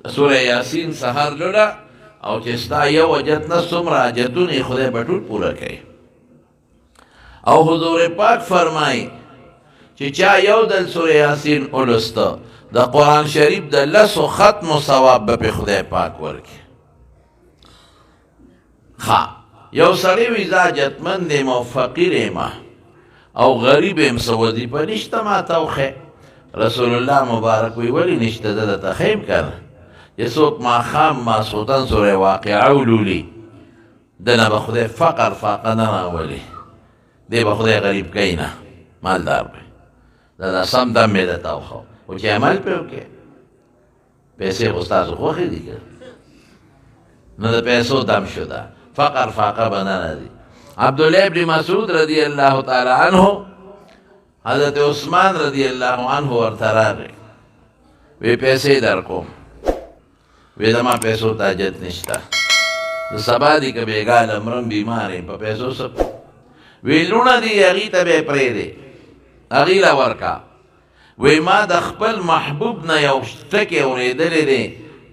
سوره یاسین سحر لولا او چې ستا یو وجت نه څومره حاجتونه خدای به ټول پوره کوي. او حضور پاک فرمایي چې چا یو دل سوره یاسین ولسته د قرآن شریف د لسو ختمو ثواب به په خدای پاک ورکړي. یو سړی وي زه حاجتمند یم او فقیر یم او غریب یم څه وظیفه نشته ماته وښیه. رسول الله مبارک وی ولې نشته زه درته ښیم که نه چې څوک ماښام ماسخوتن سوره واقعه ولولي دنه به خدای فقر فاقه نه راولي، دی به خدای غریب کوي نه مالدار به. دا سم دم مې درته وښو خو چې عمل پرې وکړې پیسې خو ستاسو خوښې دي که نو د پیسو دم شو ده فقر فاقه به نه راځي. عبدالله ابن مسعود رضی الله تعالی عنه حضرت عثمان رضی الله عنه ورته راغی وی پیسې در کوم وی زما پیسو ته حاجت نشته د سبا دي که بېګاله مرم بیمار یم په پیسو څه وی لوڼه دي هغې ته به یې پرېږدې هغې له ورکه وی ما د خپل محبوب نه یو ټکی اورېدلی دی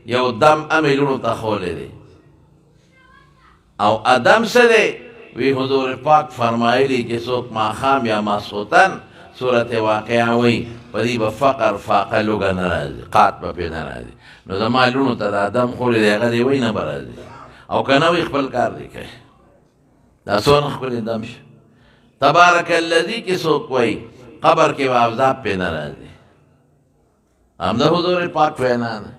یو دم امې لوڼو ته ښولی دی او ادم څه دی وی حضور پاک فرمایلی چې څوک ماښام یا ماسخوتن صورت واقعه وی په دې به فقر فاقه لوږه نه راځي قات به پرې نه راځي. نو زما لوڼو ته د ادم خولی دی هغه دی وی نه به راځي او که نه وی خپل کار دی کوي. دا څونه ښکلې دم شه تبارک الذي کې څوک وی قبر کې به عذاب پرې نه راځي. همدا حضور پاک وینا ده.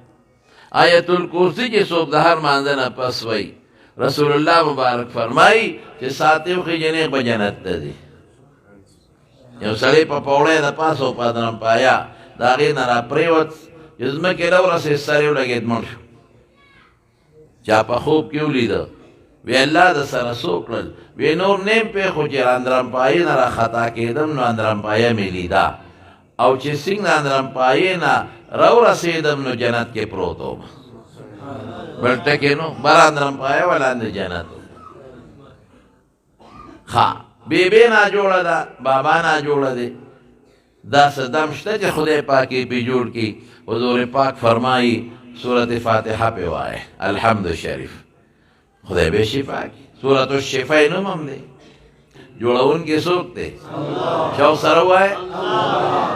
آیت الکرسی کې څوک د هر مانځه نه پس وی رسول الله مبارک فرمایی چې ساتیو خې جنې به جنت ته ځي. یو سړی په پوړی د پاسه په درم پایا د هغې نه را پرېوت چې ځمکې راورسېد سر یې ولګېد مړ شو. چا په خوب کې ولیده وی الله د سره څو کړل وی نور نیم پېښو چې اندرمپایې نه را خطا کېدم نو اندرمپایه مې لیده او چې څنګه اندرمپایې نه راورسېدم نو جنت کې پروت وم بل ټکې نو بر اندرمپایه ولاندې جنت بیبی ناجوړه ده بابا ناجوړه دی دا څه دم شته چې خدای پاک یې پې جوړ کړي. حضور پاک فرمایي سورت فاتحه پې وایه الحمد شریف خدای به شفا کړي. سورت الشفا یې نوم هم دی. جوړونکی څوک دی چا سره وایه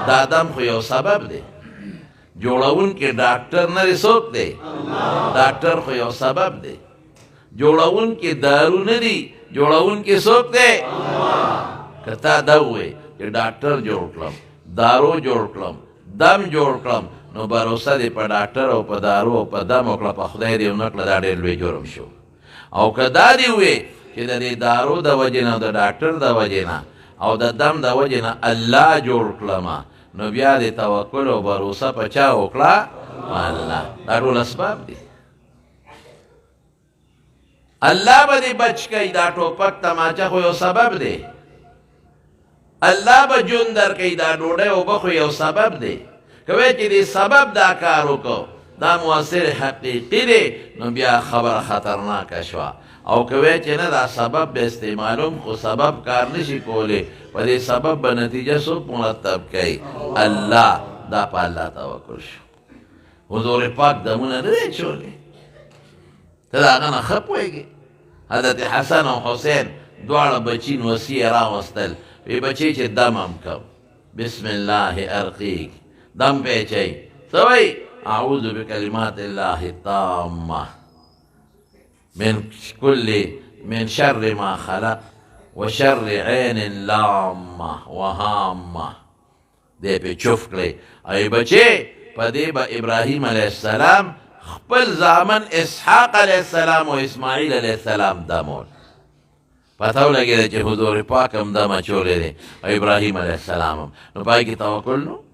دا دم خو یو سبب دی. جوړونکی ډاکټر نه دی څوک دی ډاکټر خو یو سبب دی. جوړونکی دارو نه دی جوړونکی څوک دی که تا دا ووایې چې ډاکټر جوړ کړم دارو جوړ کړم دم جوړ کړم نو بروسه دې په ډاکټر او په دارو او په دم وکړه په خدای دې ونه کړه دا ډېر لوی جرم شو. او که دا دې ووایې چې د دې دارو د وجې نه او د ډاکټر د وجې نه او د دم د وجې نه الله جوړ کړمه نو بیا دې توکل او بروسه په چا وکړه الله. دا ټول اسباب دي. الله به دې بچ کوي. دا ټوپک تماچه خو یو سبب دی. الله به جون در کوي. دا ډوډۍ اوبه خو یو سبب دی. که وایې چې دې سبب دا کار وکړو دا مؤثر حقیقي دی نو بیا خبره خطرناکه شوه. او که وایې چې نه دا سبب به استعمالوم خو سبب کار نشي کولی په دې سبب به نتیجه څوک مرتب کوي الله. دا په الله توکل شو. حضور پاک دمونه نه دی چولی ته د هغه نه ښه پوهېږې. حضرت حسن او حسین دواړه بچي نوسي یې راوستل وی بچی چې دم هم کم بسم الله ارقیک دم پیچئ څه وایي اعوذ بکلمات الله التامه من شر ما خلق و شر عین لامه و هامه. دې پې چوف کړئ. ای بچې په دې به ابراهیم علیه السلام خپل زامن اسحاق علیه السلام و اسماعیل علیه السلام دمول. پته ولګېده چې حضور پاک هم دم اچولی دی او ابراهیم علیه السلام هم. نو پای کې توکل نو